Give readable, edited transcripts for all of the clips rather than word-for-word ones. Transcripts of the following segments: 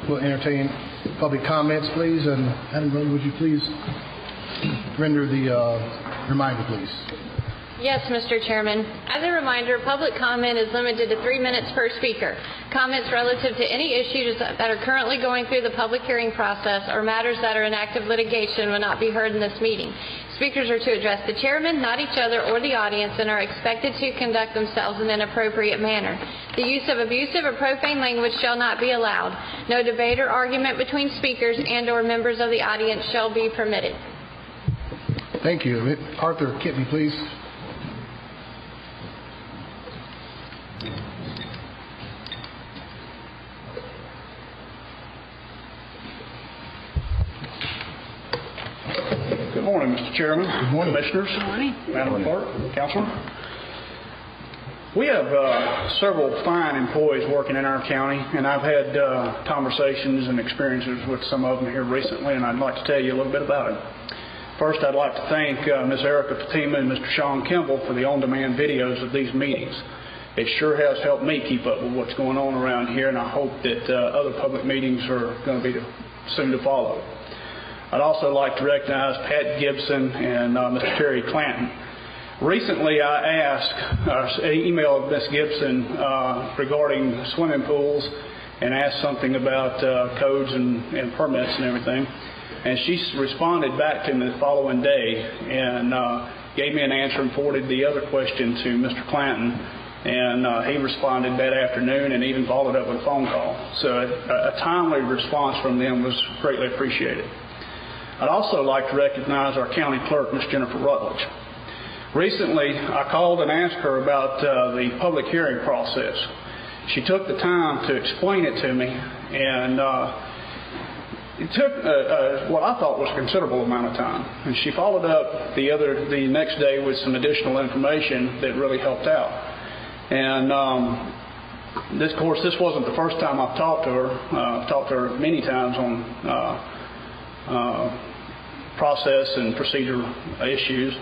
We'll entertain public comments, please. And Madam Rose, would you please render the reminder, please? Yes, Mr. Chairman. As a reminder, public comment is limited to 3 minutes per speaker. Comments relative to any issues that are currently going through the public hearing process or matters that are in active litigation will not be heard in this meeting. Speakers are to address the chairman, not each other or the audience, and are expected to conduct themselves in an appropriate manner. The use of abusive or profane language shall not be allowed. No debate or argument between speakers and/or members of the audience shall be permitted. Thank you. Arthur Kitney, please. Good morning, Mr. Chairman, Good morning. Commissioners, Good morning. Madam Clerk, Councilor. We have several fine employees working in our county, and I've had conversations and experiences with some of them here recently, and I'd like to tell you a little bit about it. First, I'd like to thank Ms. Erica Fatima and Mr. Sean Kimball for the on-demand videos of these meetings. It sure has helped me keep up with what's going on around here, and I hope that other public meetings are going to be soon to follow. I'd also like to recognize Pat Gibson and Mr. Terry Clanton. Recently, I emailed Ms. Gibson regarding swimming pools and asked something about codes and permits and everything. And she responded back to me the following day and gave me an answer and forwarded the other question to Mr. Clanton. And he responded that afternoon and even followed up with a phone call. So a timely response from them was greatly appreciated. I'd also like to recognize our county clerk, Ms. Jennifer Rutledge. Recently, I called and asked her about the public hearing process. She took the time to explain it to me, and it took what I thought was a considerable amount of time. And she followed up the next day with some additional information that really helped out. And this wasn't the first time I've talked to her. I've talked to her many times on process and procedure issues.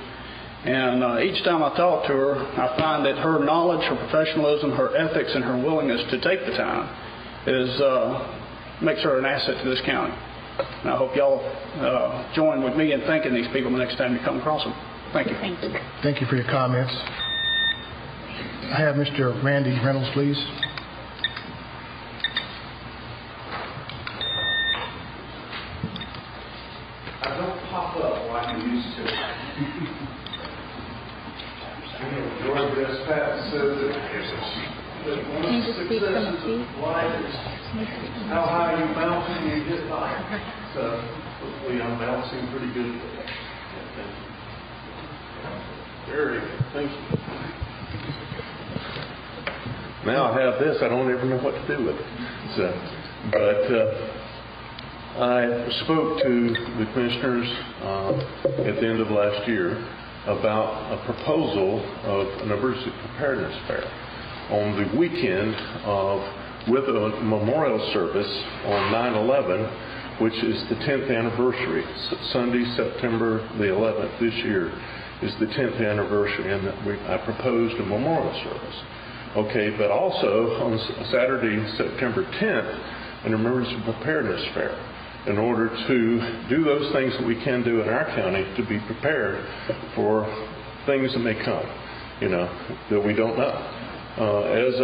And each time I talk to her, I find that her knowledge, her professionalism, her ethics, and her willingness to take the time makes her an asset to this county. And I hope y'all join with me in thanking these people the next time you come across them. Thank you. Thank you. Thank you for your comments. I have Mr. Randy Reynolds, please. I don't pop up like I used to. George S. Patton says that one of the successes of life is how high you bounce and you get high. So hopefully I'm bouncing pretty good. Very good. Thank you. Now I have this, I don't ever know what to do with it. I spoke to the commissioners at the end of last year about a proposal of an emergency preparedness fair on the weekend with a memorial service on 9/11, which is the 10th anniversary. Sunday, September the 11th this year is the 10th anniversary, and I proposed a memorial service. Okay, but also on Saturday, September 10th, an emergency preparedness fair, in order to do those things that we can do in our county to be prepared for things that may come, that we don't know. As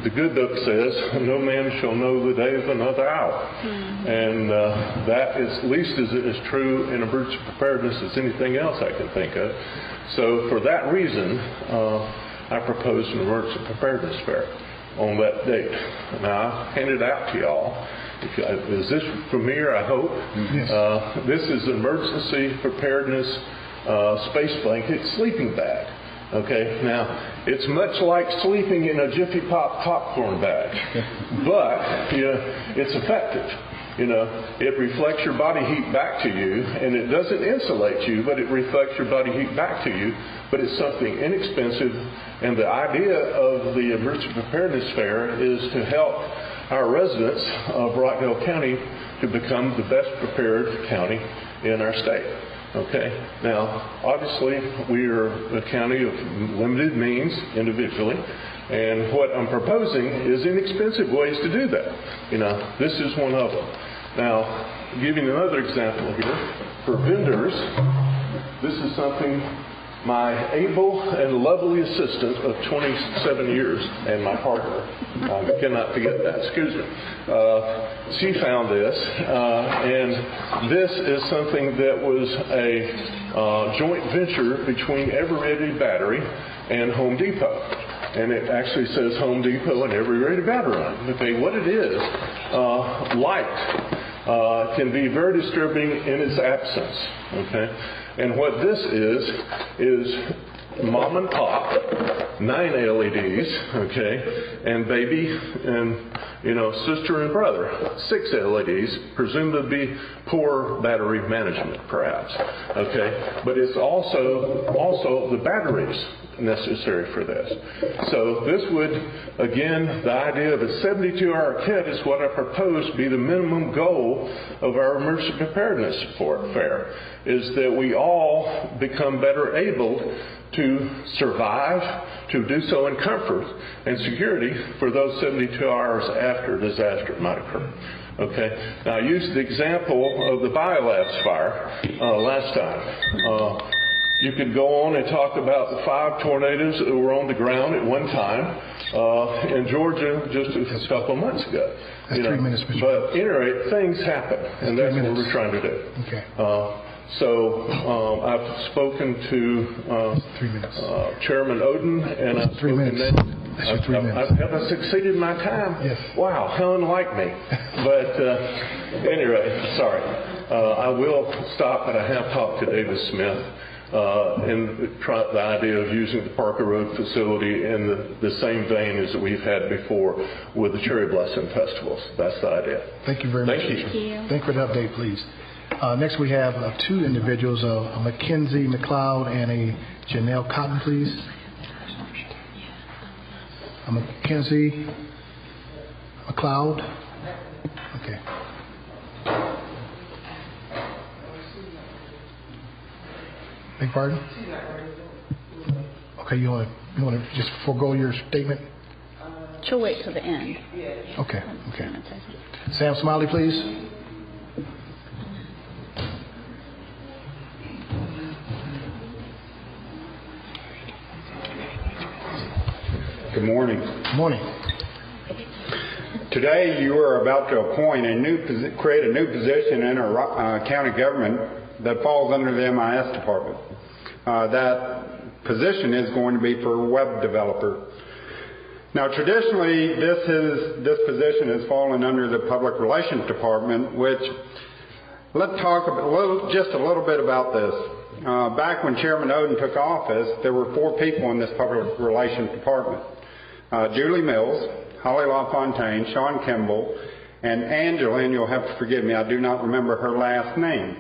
the good book says, no man shall know the day of another hour. Mm-hmm. And that is at least as true in emergency preparedness as anything else I can think of. So for that reason, I proposed an emergency preparedness fair on that date. Now, I handed it out to y'all. Is this familiar, I hope? Yes. This is an emergency preparedness space blanket sleeping bag. Okay, now, it's much like sleeping in a Jiffy Pop popcorn bag, but it's effective. It reflects your body heat back to you, and it doesn't insulate you, but it reflects your body heat back to you. But it's something inexpensive, and the idea of the emergency preparedness fair is to help our residents of Rockdale County to become the best prepared county in our state. Okay. Now, obviously, we are a county of limited means individually, and what I'm proposing is inexpensive ways to do that. This is one of them. Now, giving another example here, for vendors, this is something my able and lovely assistant of 27 years and my partner, I cannot forget that, excuse me, she found this, and this is something that was a joint venture between Eveready Battery and Home Depot. And it actually says Home Depot and Eveready Battery on it. Okay, what it is, light can be very disturbing in its absence. Okay, and what this is mom and pop, 9 LEDs, okay, and baby and sister and brother, 6 LEDs, presumed to be poor battery management, perhaps. Okay, but it's also the batteries necessary for this. So this would, again, the idea of a 72-hour kit is what I propose be the minimum goal of our emergency preparedness support fair, is that we all become better able to survive, to do so in comfort and security for those 72 hours after a disaster might occur. Okay. Now, I used the example of the Biolabs fire last time. You could go on and talk about the 5 tornadoes that were on the ground at one time in Georgia just a couple of months ago. That's 3 minutes, Mr. But at any rate, things happen, and that's what we're trying to do. Okay. So I've spoken to 3 minutes. Chairman Oden, and I've 3 minutes. That's your 3 minutes. Have I succeeded in my time? Yes. Wow, how unlike me. But anyway, sorry. I will stop, but I have talked to David Smith. And the idea of using the Parker Road facility in the same vein as that we've had before with the Cherry Blossom Festivals. That's the idea. Thank you very much. Thank you. Thank you for the update, please. Next we have 2 individuals, a Mackenzie McLeod and a Janelle Cotton, please. A Mackenzie McLeod. Okay. Beg pardon? Okay, you want to just forego your statement? She'll wait till the end. Okay. Sam Smiley, please. Good morning. Good morning. Today you are about to appoint create a new position in our county government that falls under the MIS department. That position is going to be for web developer. Now, traditionally, this position has fallen under the public relations department. Which let's talk just a little bit about this. Back when Chairman Oden took office, there were 4 people in this public relations department: Julie Mills, Holly LaFontaine, Sean Kimball, and Angela. And you'll have to forgive me, I do not remember her last name.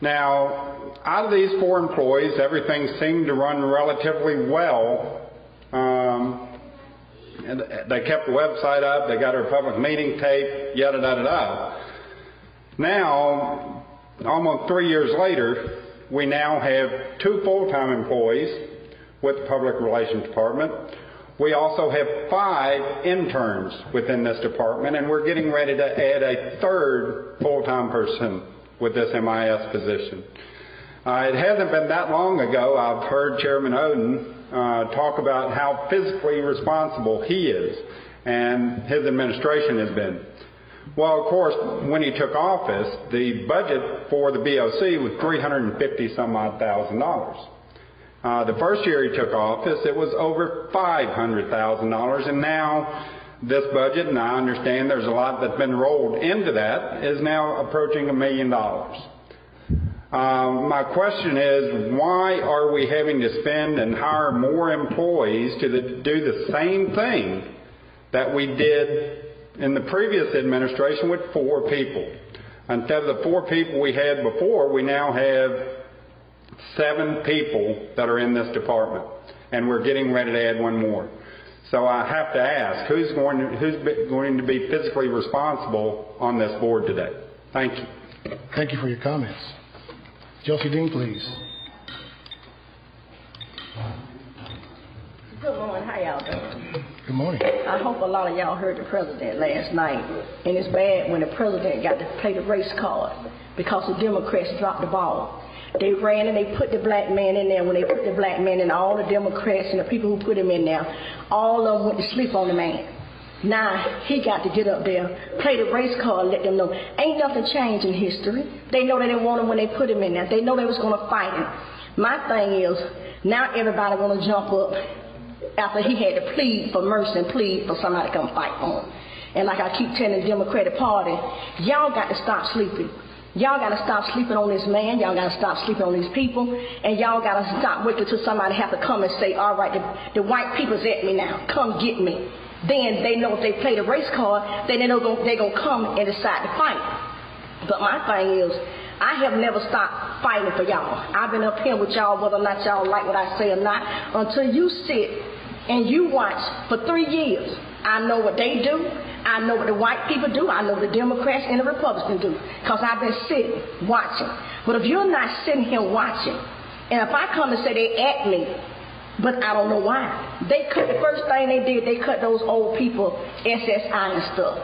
Now, out of these 4 employees, everything seemed to run relatively well. And they kept the website up, they got our public meeting tape, yada, yada, yada. Now, almost 3 years later, we now have 2 full-time employees with the public relations department. We also have 5 interns within this department, and we're getting ready to add a 3rd full-time person with this MIS position. It hasn't been that long ago I've heard Chairman Oden talk about how physically responsible he is and his administration has been. Well, of course, when he took office, the budget for the BOC was $350,000. The first year he took office, it was over $500,000, and now this budget, and I understand there's a lot that's been rolled into that, is now approaching $1 million. My question is, why are we having to spend and hire more employees to do the same thing that we did in the previous administration with 4 people? Instead of the 4 people we had before, we now have 7 people that are in this department, and we're getting ready to add 1 more. So I have to ask, who's going to be physically responsible on this board today? Thank you. Thank you for your comments. Josie Dean, please. Good morning. How y'all doing? Good morning. I hope a lot of y'all heard the president last night. And it's bad when the president got to play the race card because the Democrats dropped the ball. They ran and they put the black man in there. When they put the black man in, all the Democrats and the people who put him in there, all of them went to sleep on the man. Now he got to get up there, play the race card, let them know ain't nothing changed in history. They know they didn't want him when they put him in there. They know they was going to fight him. My thing is, now everybody going to jump up after he had to plead for mercy and plead for somebody to come fight for him. And like I keep telling the Democratic Party, y'all got to stop sleeping. Y'all got to stop sleeping on this man. Y'all got to stop sleeping on these people. And y'all got to stop waiting till somebody have to come and say, all right, the white people's at me now. Come get me. Then they know if they play the race card, then they know they're going to come and decide to fight. But my thing is, I have never stopped fighting for y'all. I've been up here with y'all, whether or not y'all like what I say or not, until you sit and you watch for 3 years. I know what they do. I know what the white people do. I know what the Democrats and the Republicans do. Because I've been sitting, watching. But if you're not sitting here watching, and if I come and say they at me, but I don't know why. They cut, the first thing they did, they cut those old people SSI and stuff.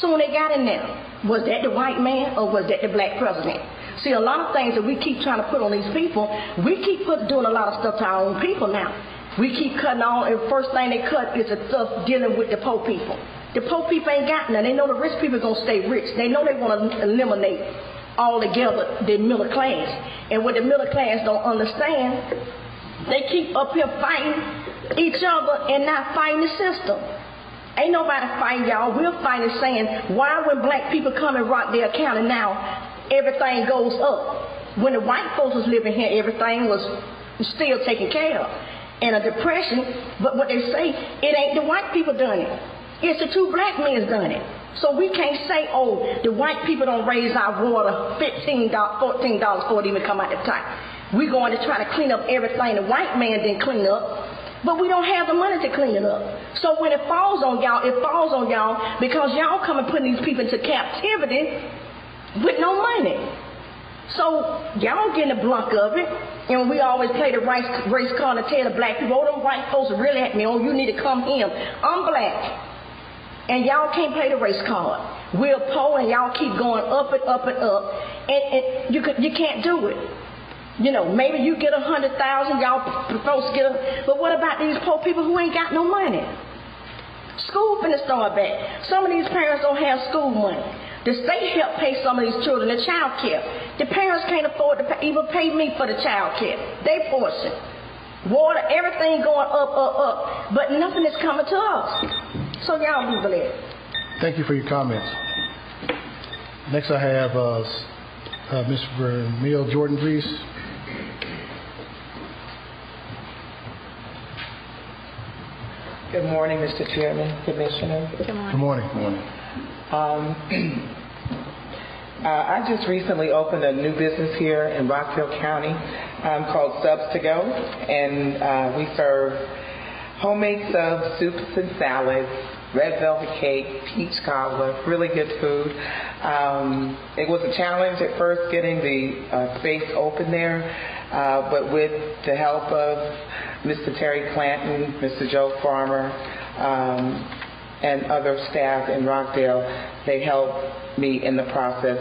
So when they got in there, was that the white man or was that the black president? See, a lot of things that we keep trying to put on these people, we keep doing a lot of stuff to our own people now. We keep cutting on, and first thing they cut is the stuff dealing with the poor people. The poor people ain't got none. They know the rich people are going to stay rich. They know they want to eliminate altogether the middle class. And what the middle class don't understand, they keep up here fighting each other and not fighting the system. Ain't nobody fighting y'all. We're fighting saying, why when black people come in Rockdale County now, everything goes up? When the white folks was living here, everything was still taken care of. And a depression, but what they say, it ain't the white people done it. It's the two black men done it. So we can't say, oh, the white people don't raise our water $15, $14 before it even come out the top. We're going to try to clean up everything the white man didn't clean up, but we don't have the money to clean it up. So when it falls on y'all, it falls on y'all because y'all come and putting these people into captivity with no money. So y'all getting the blunt of it, and we always play the race card and tell the black people, oh, them white folks are really at me, oh, you need to come here. I'm black, and y'all can't play the race card. We're poor, and y'all keep going up and up and up, and you can't do it. You know, maybe you get 100,000, y'all folks get but what about these poor people who ain't got no money? School finna start back. Some of these parents don't have school money. The state help pay some of these children the child care. The parents can't afford to even pay me for the child care. They portion. Water, everything going up, but nothing is coming to us. So y'all be blessed. Thank you for your comments. Next I have Ms. Vermeil Jordan, please. Good morning, Mr. Chairman, Commissioner. Good morning. Good morning. I just recently opened a new business here in Rockdale County called Subs to Go, and we serve homemade subs, soups and salads, red velvet cake, peach cobbler, really good food. It was a challenge at first getting the space open there, but with the help of Mr. Terry Clanton, Mr. Joe Farmer, and other staff in Rockdale, they helped me in the process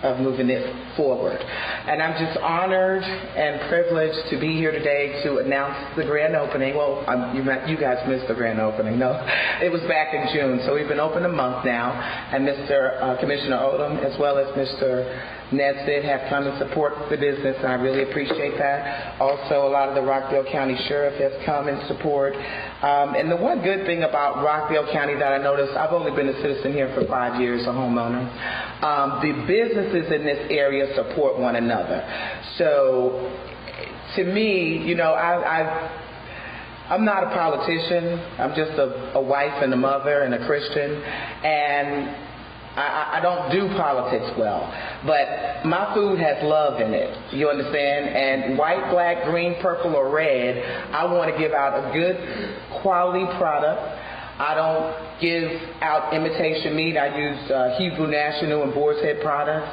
of moving it forward. And I'm just honored and privileged to be here today to announce the grand opening. Well, you guys missed the grand opening. No, it was back in June, so we've been open a month now. And Mr. Commissioner Odom, as well as Mr. Nesbitt, have come to support the business, and I really appreciate that. Also, a lot of the Rockdale County Sheriff has come in support. And the one good thing about Rockdale County that I noticed, I've only been a citizen here for 5 years, a homeowner. The businesses in this area support one another. So, to me, you know, I'm not a politician. I'm just a wife and a mother and a Christian, and I don't do politics well, but my food has love in it, you understand? And white, black, green, purple, or red, I want to give out a good quality product. I don't give out imitation meat. I use Hebrew National and Boar's Head products.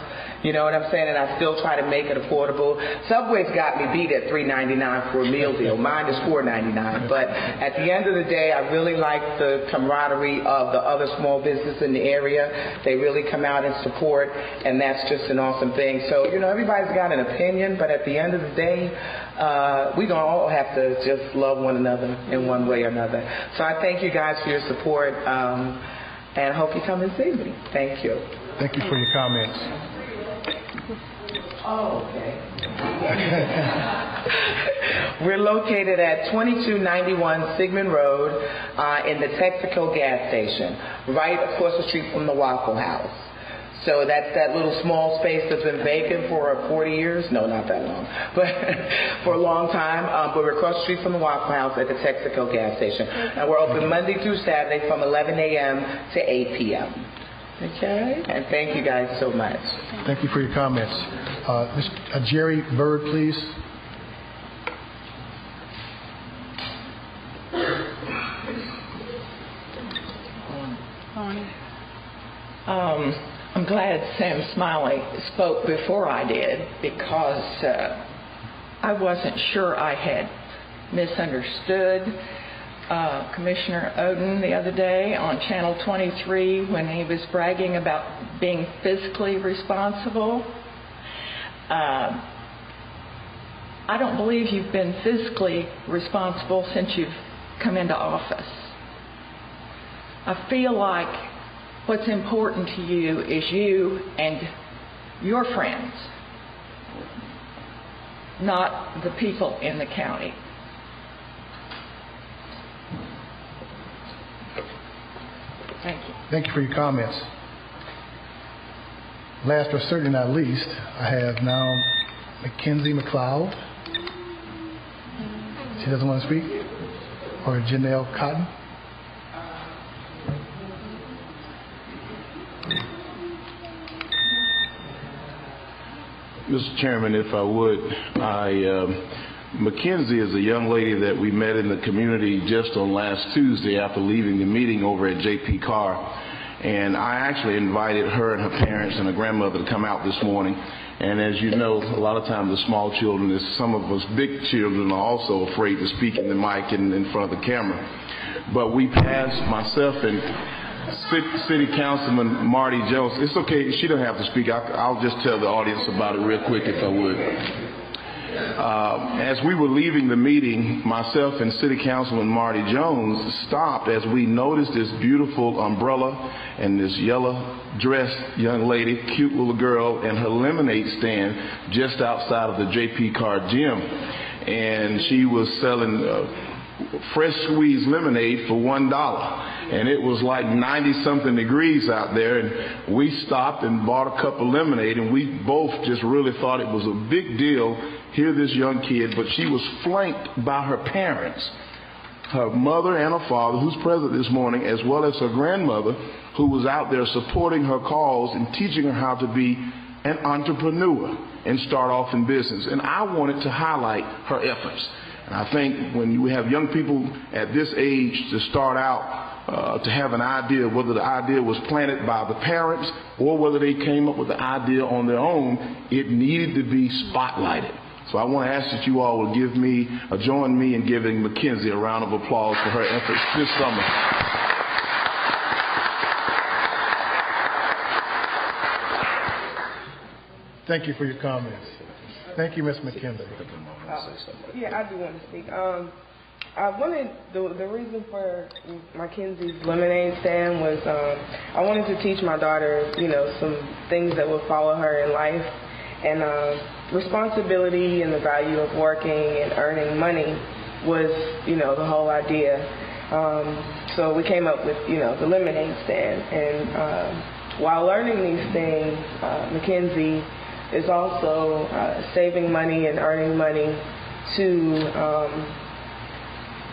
You know what I'm saying? And I still try to make it affordable. Subway's got me beat at $3.99 for a meal deal. Mine is $4.99. But at the end of the day, I really like the camaraderie of the other small businesses in the area. They really come out and support, and that's just an awesome thing. So, you know, everybody's got an opinion, but at the end of the day, we're going to all have to just love one another in one way or another. So I thank you guys for your support, and I hope you come and see me. Thank you. Thank you for your comments. Oh, okay. We're located at 2291 Sigmund Road in the Texaco gas station, right across the street from the Waffle House. So that's that little small space that's been vacant for 40 years. No, not that long, but for a long time. But we're across the street from the Waffle House at the Texaco gas station. And we're open Monday through Saturday from 11 a.m. to 8 p.m. Okay? And thank you guys so much. Thank you for your comments. Jerry Bird, please. I'm glad Sam Smiley spoke before I did, because I wasn't sure I had misunderstood Commissioner Oden the other day on Channel 23 when he was bragging about being fiscally responsible. I don't believe you've been fiscally responsible since you've come into office. I feel like what's important to you is you and your friends, not the people in the county. Thank you. Thank you for your comments. Last but certainly not least, I have now Mackenzie McLeod. She doesn't want to speak? Or Janelle Cotton? Mr. Chairman, if I would, Mackenzie is a young lady that we met in the community just on last Tuesday after leaving the meeting over at J.P. Carr. And I actually invited her and her parents and her grandmother to come out this morning. And as you know, a lot of times the small children, some of us big children are also afraid to speak in the mic and in front of the camera. But we passed, myself and City Councilman Marty Jones. It's okay, she don't have to speak. I'll just tell the audience about it real quick if I would. As we were leaving the meeting, myself and City Councilman Marty Jones stopped as we noticed this beautiful umbrella and this yellow dressed young lady, cute little girl, and her lemonade stand just outside of the J.P. Carr gym. And she was selling fresh squeezed lemonade for $1. And it was like 90-something degrees out there, and we stopped and bought a cup of lemonade, and we both just really thought it was a big deal. Here this young kid, but she was flanked by her parents, her mother and her father, who's present this morning, as well as her grandmother, who was out there supporting her cause and teaching her how to be an entrepreneur and start off in business. And I wanted to highlight her efforts. And I think when you have young people at this age to start out, to have an idea, whether the idea was planted by the parents or whether they came up with the idea on their own, it needed to be spotlighted. So I want to ask that you all will join me in giving Mackenzie a round of applause for her efforts this summer. Thank you for your comments. Thank you, Ms. Mackenzie. Yeah, I do want to speak. I wanted the reason for Mackenzie's lemonade stand was I wanted to teach my daughter, some things that will follow her in life, and responsibility and the value of working and earning money was, the whole idea. So we came up with, the lemonade stand, and while learning these things, Mackenzie is also saving money and earning money to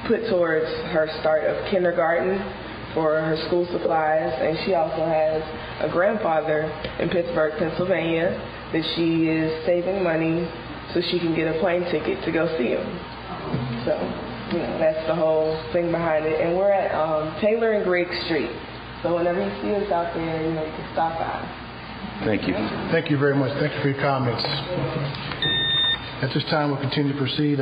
put towards her start of kindergarten for her school supplies, and she also has a grandfather in Pittsburgh, Pennsylvania, that she is saving money so she can get a plane ticket to go see him. So, that's the whole thing behind it. And we're at Taylor and Griggs Street. So whenever you see us out there, you can stop by. Thank you. Thank you very much. Thank you for your comments. At this time, we'll continue to proceed.